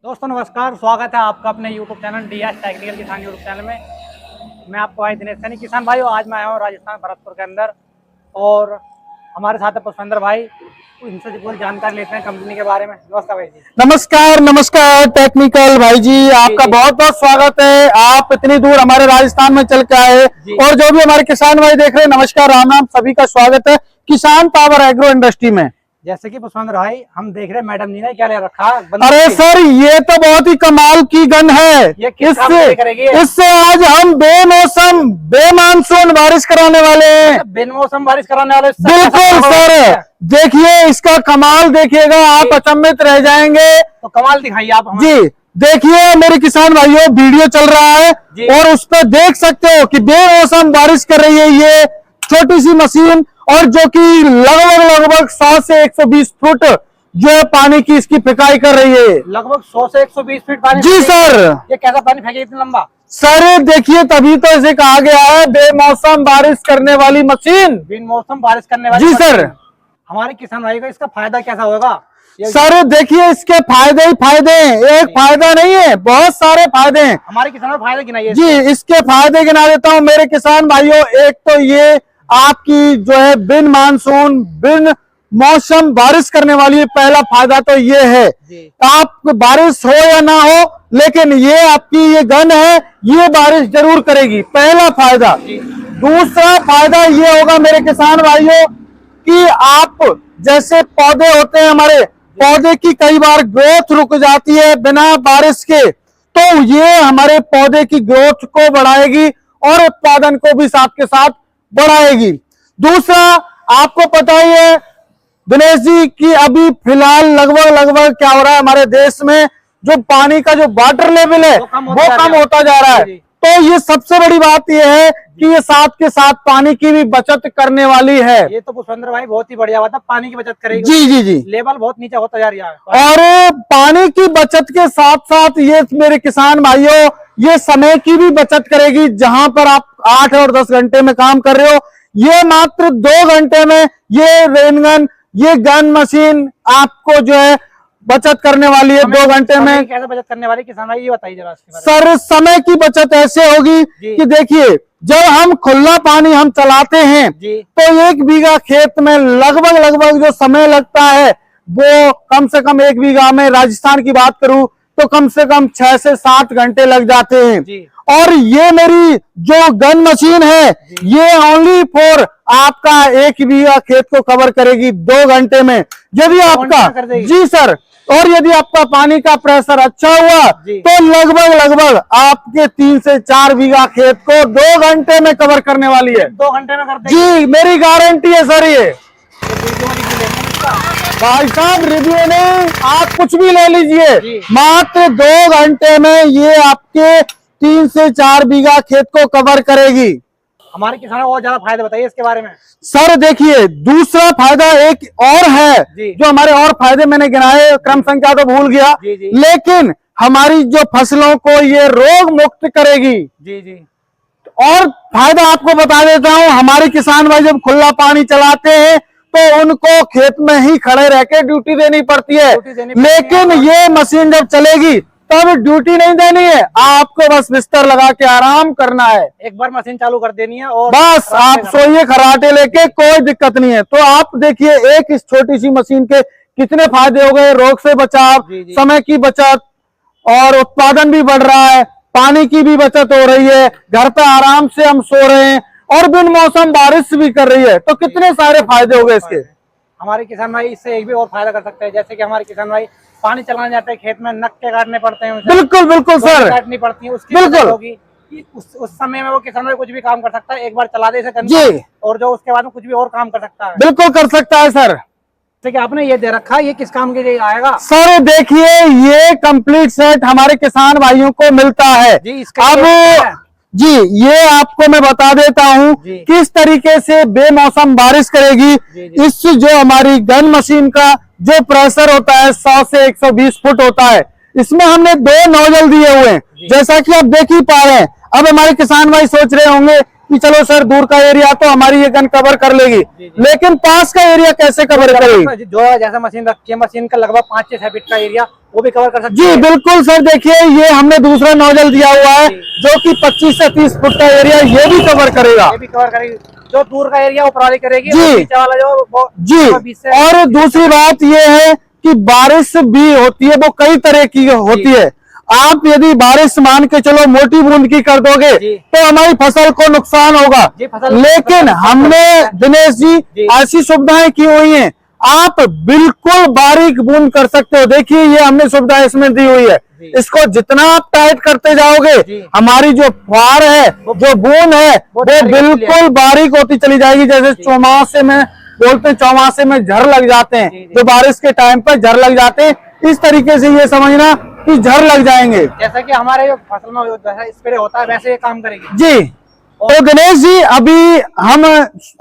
दोस्तों नमस्कार, स्वागत है आपका अपने YouTube चैनल DS टेक्निकल किसान YouTube चैनल में। मैं आपको भाई दिनेश सैनी किसान भाइयों, आज मैं आया हूँ राजस्थान भरतपुर के अंदर और हमारे साथ है पुष्पेंद्र भाई। इनसे पूरी जानकारी लेते हैं कंपनी के बारे में। नमस्कार भाई जी। नमस्कार नमस्कार टेक्निकल भाई जी, आपका बहुत बहुत स्वागत है। आप इतनी दूर हमारे राजस्थान में चल के आए और जो भी हमारे किसान भाई देख रहे हैं, नमस्कार राम राम, सभी का स्वागत है किसान पावर एग्रो इंडस्ट्री में। जैसे कि पुष्पेंद्र भाई हम देख रहे हैं मैडम जी ने क्या ले रखा। अरे सर, ये तो बहुत ही कमाल की गन है। इससे आज हम बेमौसम बेमानसून बारिश कराने वाले हैं। बेमौसम बारिश कराने वाले बिल्कुल सर, देखिए इसका कमाल देखिएगा, आप अचंभित रह जाएंगे। तो कमाल दिखाइए आप हमें। जी देखिए मेरे किसान भाइयों, वीडियो चल रहा है और उस पर देख सकते हो कि बेमौसम बारिश कर रही है ये छोटी सी मशीन, और जो कि लगभग 100 से 120 फुट जो है पानी की इसकी फेंकाई कर रही है। लगभग 100 से 120 फीट पानी। जी सर। ये कैसा पानी फेंके इतना लंबा? सर देखिए, तभी तो इसे कहा गया है बेमौसम बारिश करने वाली मशीन। बेमौसम बारिश करने वाली। जी सर। हमारे किसान भाई को इसका फायदा कैसा होगा? सर देखिए, इसके फायदे ही फायदे हैं, एक फायदा नहीं है, बहुत सारे फायदे हैं। हमारे किसानों को फायदे गिनाइए। जी इसके फायदे गिना देता हूँ मेरे किसान भाइयों। एक तो ये आपकी जो है बिन मानसून बिन मौसम बारिश करने वाली, पहला फायदा तो ये है। आप बारिश हो या ना हो, लेकिन ये आपकी ये गन है, ये बारिश जरूर करेगी, पहला फायदा। दूसरा फायदा ये होगा मेरे किसान भाइयों कि आप जैसे पौधे होते हैं हमारे, पौधे की कई बार ग्रोथ रुक जाती है बिना बारिश के, तो ये हमारे पौधे की ग्रोथ को बढ़ाएगी और उत्पादन को भी साथ के साथ बढ़ाएगी। दूसरा, आपको पता ही है दिनेश जी कि अभी फिलहाल लगभग क्या हो रहा है हमारे देश में, जो पानी का जो वाटर लेवल है वो कम होता जा रहा है। तो ये सबसे बड़ी बात ये है कि ये साथ के साथ पानी की भी बचत करने वाली है। ये तो पुष्पेंद्र भाई बहुत ही बढ़िया बात है, पानी की बचत करेगी। जी जी जी। लेवल बहुत नीचे होता जा रहा है और पानी की बचत के साथ साथ ये मेरे किसान भाइयों, ये समय की भी बचत करेगी। जहां पर आप 8 और 10 घंटे में काम कर रहे हो, ये मात्र 2 घंटे में ये रेनगन, ये गन मशीन आपको जो है बचत करने वाली है। 2 घंटे में कैसे बचत करने वाली किसान भाई, ये बताइए जरा। सर समय की बचत ऐसे होगी कि देखिए, जब हम खुला पानी हम चलाते हैं तो 1 बीघा खेत में लगभग जो समय लगता है वो कम से कम 1 बीघा में, राजस्थान की बात करूं तो कम से कम 6 से 7 घंटे लग जाते हैं। और ये मेरी जो गन मशीन है, ये ओनली फॉर आपका 1 बीघा खेत को कवर करेगी 2 घंटे में। यदि आपका जी सर, और यदि आपका पानी का प्रेशर अच्छा हुआ तो लगभग आपके 3 से 4 बीघा खेत को 2 घंटे में कवर करने वाली है। 2 घंटे में कर जी, मेरी गारंटी है सर। ये भाई साहब रिव्यू नहीं, आप कुछ भी ले लीजिए, मात्र 2 घंटे में ये आपके 3 से 4 बीघा खेत को कवर करेगी। हमारे किसानों को और ज्यादा फायदा बताइए इसके बारे में। सर देखिए, दूसरा फायदा एक और है, जो हमारे और फायदे मैंने गिनाए, क्रम संख्या तो भूल गया, लेकिन हमारी जो फसलों को ये रोग मुक्त करेगी। और फायदा आपको बता देता हूं, हमारे किसान भाई जब खुला पानी चलाते हैं तो उनको खेत में ही खड़े रह के ड्यूटी देनी पड़ती है, लेकिन ये मशीन जब चलेगी तब ड्यूटी नहीं देनी है, आपको बस बिस्तर लगा के आराम करना है। एक बार मशीन चालू कर देनी है और बस आप सोइए खराटे लेके, कोई दिक्कत नहीं है। तो आप देखिए एक इस छोटी सी मशीन के कितने फायदे हो गए, रोग से बचाव, समय की बचत, और उत्पादन भी बढ़ रहा है, पानी की भी बचत हो रही है, घर पे आराम से हम सो रहे हैं और बिन मौसम बारिश भी कर रही है। तो कितने सारे फायदे हो गए इसके। हमारे किसान भाई इससे एक भी और फायदा कर सकते हैं, जैसे कि हमारे किसान भाई पानी चलाने जाते हैं खेत में, नक्के काटने पड़ते हैं, बिल्कुल सर, काटनी पड़ती है, उसकी होगी उस समय में वो किसान भाई कुछ भी काम कर सकता है, एक बार चला दे से और जो उसके बाद में कुछ भी और काम कर सकता है। बिल्कुल कर सकता है सर। जैसे कि आपने ये दे रखा है, ये किस काम के लिए आएगा? सर देखिए, ये कंप्लीट सेट हमारे किसान भाइयों को मिलता है। अब जी ये आपको मैं बता देता हूँ किस तरीके से बेमौसम बारिश करेगी। इस जो हमारी गन मशीन का जो प्रेशर होता है 100 से 120 फुट होता है, इसमें हमने 2 नोजल दिए हुए हैं, जैसा कि आप देख ही पा रहे हैं। अब हमारे किसान भाई सोच रहे होंगे कि चलो सर दूर का एरिया तो हमारी ये गन कवर कर लेगी, लेकिन पास का एरिया कैसे कवर करेगी? जो जैसे मशीन रखी है, मशीन का लगभग 5-6 फीट का एरिया वो भी कवर कर सकती जी है। बिल्कुल सर, देखिए ये हमने दूसरा नोजल दिया हुआ है जो कि 25 से 30 फुट का एरिया ये भी कवर करेगा। ये भी कवर करेगी, जो दूर का एरिया ऊपर वाली करेगी, जी। और नीचे वाला जो वो जी, 20 से और दूसरी बात ये है कि बारिश भी होती है, वो कई तरह की होती है। आप यदि बारिश मान के चलो मोटी बूंद की कर दोगे तो हमारी फसल को नुकसान होगा, लेकिन हमने दिनेश जी ऐसी सुविधाएं की हुई हैं, आप बिल्कुल बारीक बूंद कर सकते हो। देखिए ये हमने सुविधा इसमें दी हुई है, इसको जितना आप टाइट करते जाओगे हमारी जो फुहार है, जो बूंद है वो बिल्कुल बारीक होती चली जाएगी। जैसे चौमासे में बोलते हैं, चौमासे में झर लग जाते हैं, जो बारिश के टाइम पर झर लग जाते हैं, इस तरीके से ये समझना कि झर लग जाएंगे। जैसा कि हमारे जो फसल में जैसा स्प्रे होता है वैसे ये काम करेगी। जी, तो दिनेश जी अभी हम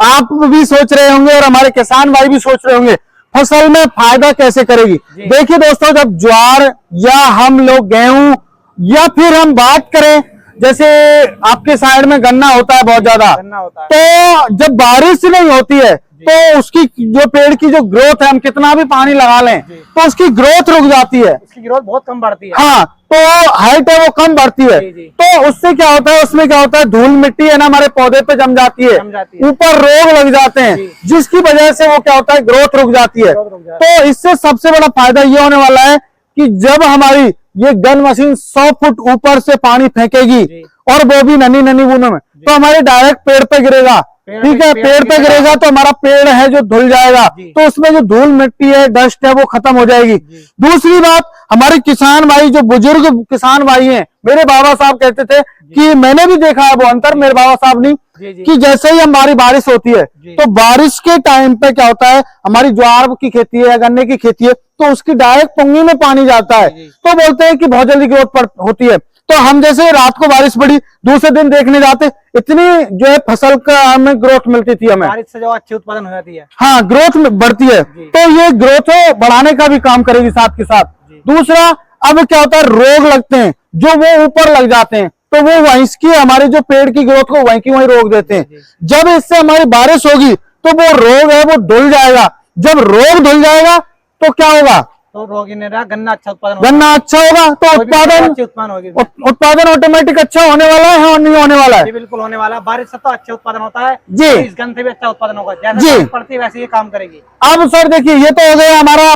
आप भी सोच रहे होंगे और हमारे किसान भाई भी सोच रहे होंगे फसल में फायदा कैसे करेगी। देखिए दोस्तों, जब ज्वार या हम लोग गेहूं या फिर हम बात करें जैसे आपके साइड में गन्ना होता है बहुत ज्यादा, तो जब बारिश नहीं होती है तो उसकी जो पेड़ की जो ग्रोथ है, हम कितना भी पानी लगा लें तो उसकी ग्रोथ रुक जाती है, उसकी ग्रोथ बहुत कम बढ़ती है। हाँ, तो हाइट है वो कम बढ़ती है। तो उससे क्या होता है, उसमें क्या होता है, धूल मिट्टी है ना हमारे पौधे पे जम जाती है, ऊपर रोग लग जाते हैं, जिसकी वजह से वो क्या होता है, ग्रोथ रुक जाती है। तो इससे सबसे बड़ा फायदा ये होने वाला है कि जब हमारी ये गन मशीन 100 फुट ऊपर से पानी फेंकेगी और वो भी ननी ननी बूंदों में, तो हमारे डायरेक्ट पेड़ पे गिरेगा। ठीक है, पेड़ पे गिरेगा तो हमारा पेड़ है जो धुल जाएगा, तो उसमें जो धूल मिट्टी है, डस्ट है, वो खत्म हो जाएगी। दूसरी बात, हमारे किसान भाई जो बुजुर्ग किसान भाई हैं, मेरे बाबा साहब कहते थे कि मैंने भी देखा है वो अंतर, मेरे बाबा साहब नहीं, कि जैसे ही हमारी बारिश होती है तो बारिश के टाइम पे क्या होता है, हमारी ज्वार की खेती है या गन्ने की खेती है तो उसकी डायरेक्ट पुंगी में पानी जाता है, तो बोलते हैं कि बहुत जल्दी ग्रोथ होती है। तो हम जैसे रात को बारिश पड़ी, दूसरे दिन देखने जाते, इतनी जो है फसल का हमें ग्रोथ मिलती थी, हमें बारिश से जो अच्छी उत्पादन हो जाती है। हाँ, ग्रोथ बढ़ती है, तो ये ग्रोथ बढ़ाने का भी काम करेगी साथ के साथ। दूसरा, अब क्या होता है, रोग लगते हैं जो वो ऊपर लग जाते हैं, तो वो वहीं की हमारे जो पेड़ की ग्रोथ को वहीं की वहीं रोक देते हैं। जब इससे हमारी बारिश होगी तो वो रोग है वो धुल जाएगा। जब रोग धुल जाएगा तो क्या होगा, तो रोग नहीं रहा, गन्ना अच्छा उत्पादन, गन्ना अच्छा होगा, तो उत्पादन ऑटोमेटिक अच्छा होने वाला है और नहीं होने वाला है? बिल्कुल होने वाला है। बारिश से तो अच्छा उत्पादन होता है जी, इस गन से भी अच्छा उत्पादन होगा, जैसे पड़ती है वैसे ये काम करेगी। अब सर देखिए, ये तो हो गया हमारा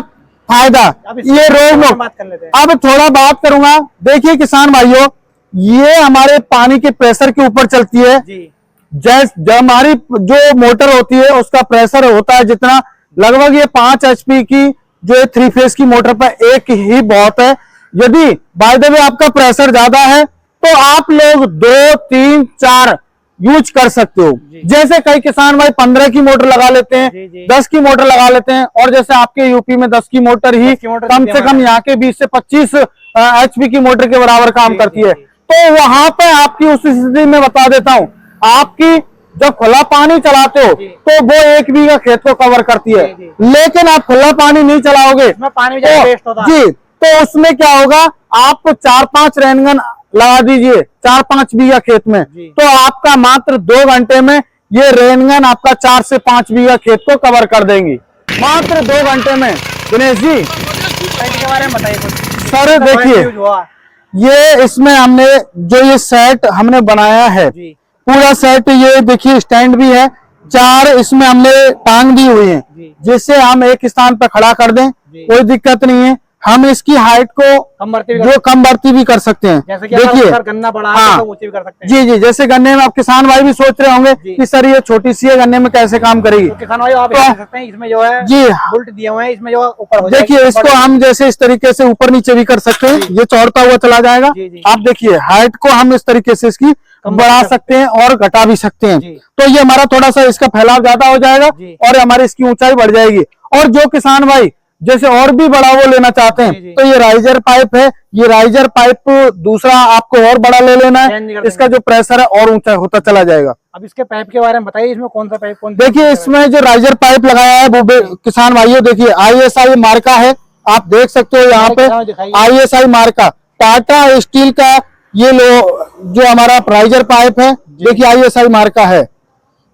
फायदा, ये रोग बात कर लेते हैं। अब थोड़ा बात करूंगा। देखिए किसान भाइयों, ये हमारे पानी के प्रेशर के ऊपर चलती है। जब हमारी जो मोटर होती है उसका प्रेशर होता है जितना, लगभग ये 5 HP की जो 3 फेज की मोटर पर एक ही बहुत है। यदि बाय द वे आपका प्रेशर ज्यादा है तो आप लोग 2, 3, 4 यूज कर सकते हो। जैसे कई किसान भाई 15 की मोटर लगा लेते हैं, 10 की मोटर लगा लेते हैं, और जैसे आपके यूपी में 10 की मोटर ही कम से कम यहाँ के 20 से 25 HP की मोटर के बराबर काम करती है। तो वहां पे आपकी उस स्थिति में बता देता हूं, आपकी जब खुला पानी चलाते हो तो वो 1 बीघा खेत को कवर करती है, लेकिन आप खुला पानी नहीं चलाओगे पानी वेस्ट होता है। जी, तो उसमें क्या होगा, आप 4-5 रेनगन लगा दीजिए 4-5 बीघा खेत में, तो आपका मात्र 2 घंटे में ये रेनगन आपका 4 से 5 बीघा खेत को कवर कर देंगी, मात्र 2 घंटे में। दिनेश जी के बारे में बताइए कुछ। सर देखिए, ये इसमें हमने जो ये सेट हमने बनाया है, पूरा सेट, ये देखिए स्टैंड भी है, 4 इसमें हमने टांग दी हुई है, जिससे हम एक स्थान पर खड़ा कर दें, कोई दिक्कत नहीं है। हम इसकी हाइट को कम बढ़ती भी कर सकते हैं। देखिए गन्ना बड़ा है तो ऊंची भी कर सकते हैं। जी, जैसे गन्ने में आप किसान भाई भी सोच रहे होंगे कि सर ये छोटी सी है, गन्ने में कैसे काम करेगी, तो किसान भाई आप देख सकते हैं, इसमें जो है जी उल्ट दिए हुए हैं, इसमें जो ऊपर देखिए इसको हम जैसे इस तरीके से ऊपर नीचे भी कर सकते हैं, ये चौड़ता हुआ चला जाएगा। आप देखिए हाइट को हम इस तरीके से इसकी बढ़ा सकते हैं और घटा भी सकते हैं, तो ये हमारा थोड़ा सा इसका फैलाव ज्यादा हो जाएगा और हमारी इसकी ऊंचाई बढ़ जाएगी। और जो किसान भाई जैसे और भी बड़ा वो लेना चाहते हैं तो ये राइजर पाइप है, ये राइजर पाइप दूसरा आपको और बड़ा ले लेना है, इसका जो प्रेशर है और ऊंचा होता चला जाएगा। अब इसके पाइप के बारे में बताइए, इसमें कौन सा पाइप देखिए इसमें जो राइजर पाइप लगाया है वो किसान भाइयों देखिए ISI मार्का है, आप देख सकते हो यहाँ पे ISI मार्का, टाटा स्टील का ये लो जो हमारा प्राइजर पाइप है, देखिए ISI मार्क का है।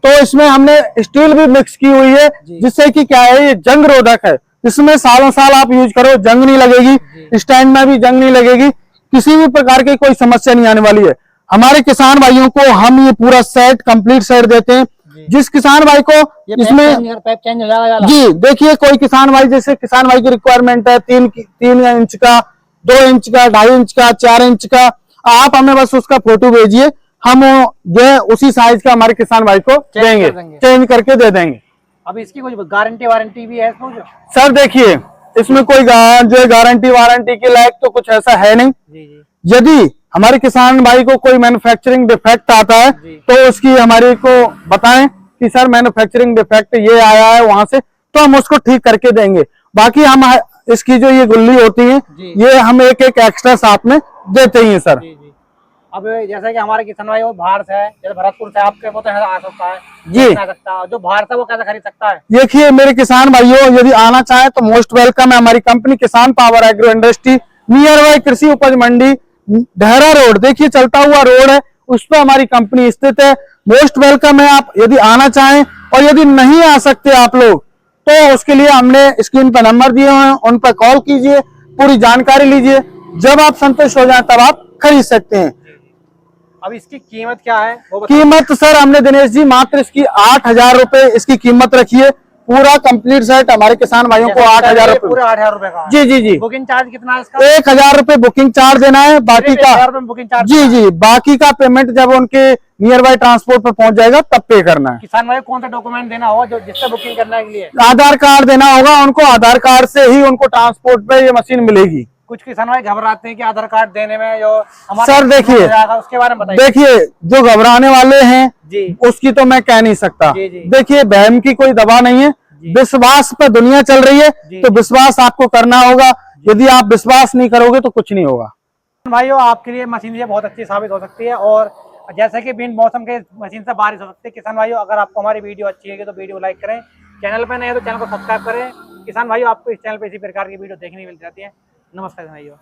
तो इसमें हमने स्टील भी मिक्स की हुई है, जिससे कि क्या है, ये जंग रोधक है। इसमें सालों साल आप यूज करो, जंग नहीं लगेगी, स्टैंड में भी जंग नहीं लगेगी, किसी भी प्रकार की कोई समस्या नहीं आने वाली है। हमारे किसान भाइयों को हम ये पूरा सेट, कंप्लीट सेट देते हैं। जिस किसान भाई को इसमें पैप चेंज हो जाएगा। जी देखिए, कोई किसान भाई, जैसे किसान भाई की रिक्वायरमेंट है 3 इंच का, 2 इंच का, 2.5 इंच का, 4 इंच का, आप हमें बस उसका फोटो भेजिए, हम जो उसी साइज का हमारे किसान भाई को देंगे, चेंज करके दे देंगे। अब इसकी कोई गारंटी वारंटी भी है इसमें? सर देखिए, इसमें कोई जो गारंटी वारंटी के लायक तो कुछ ऐसा है नहीं। यदि हमारे किसान भाई को कोई मैन्युफैक्चरिंग डिफेक्ट आता है तो उसकी हमारे को बताएं कि सर मैन्युफैक्चरिंग डिफेक्ट ये आया है वहां से, तो हम उसको ठीक करके देंगे। बाकी हम इसकी जो ये गुल्ली होती है, ये हम एक एक्स्ट्रा साथ में देते ही हैं सर। अब जैसे कि हमारे किसान भाई वो बाहर से है, जैसे भरतपुर से आपके वो तो आ सकता है जी, आ सकता है, जो बाहर से वो कैसे खरीद सकता है? देखिए मेरे किसान भाइयों, यदि आना चाहे तो मोस्ट वेलकम है। हमारी कंपनी किसान power agro industry, near by कृषि उपज मंडी, ढहरा रोड, देखिए चलता हुआ रोड है, उस पर हमारी कंपनी स्थित है। मोस्ट वेलकम है आप यदि आना चाहें। और यदि नहीं आ सकते आप लोग, तो उसके लिए हमने स्क्रीन पर नंबर दिए हुए हैं, उन पर कॉल कीजिए, पूरी जानकारी लीजिए, जब आप संतुष्ट हो जाए तब आप खरीद सकते हैं। अब इसकी कीमत क्या है वो कीमत सर हमने दिनेश जी मात्र इसकी 8,000 रुपए इसकी कीमत रखी है। पूरा कंप्लीट सेट हमारे किसान भाइयों को 8,000 रुपए, पूरा 8,000 रुपए का। जी। बुकिंग चार्ज कितना है इसका? 1,000 रुपए बुकिंग चार्ज देना है, बाकी का बुकिंग चार्ज जी बाकी का पेमेंट जब उनके नियर बाय ट्रांसपोर्ट पर पहुंच जाएगा तब पे करना है। किसान भाई कौन सा डॉक्यूमेंट देना होगा जो जिससे बुकिंग करने के लिए? आधार कार्ड देना होगा उनको, आधार कार्ड से ही उनको ट्रांसपोर्ट पे ये मशीन मिलेगी। कुछ किसान भाई घबराते हैं कि आधार कार्ड देने में जो हमारा सर देखिए, उसके बारे में बताइए। देखिए जो घबराने वाले हैं जी, उसकी तो मैं कह नहीं सकता। जी। देखिए बहम की कोई दवा नहीं है, विश्वास पे दुनिया चल रही है, तो विश्वास आपको करना होगा। यदि आप विश्वास नहीं करोगे तो कुछ नहीं होगा। भाइयों आपके लिए मशीन ये बहुत अच्छी साबित हो सकती है, और जैसे कि बिन मौसम के मशीन से बारिश हो सकती है। किसान भाइयों अगर आपको हमारी वीडियो अच्छी लगी तो वीडियो लाइक करें, चैनल पे नए हैं तो चैनल को सब्सक्राइब करें। किसान भाइयों आपको इस चैनल पे इसी प्रकार की वीडियो देखने मिल जाती है। नमस्कार भाइयों।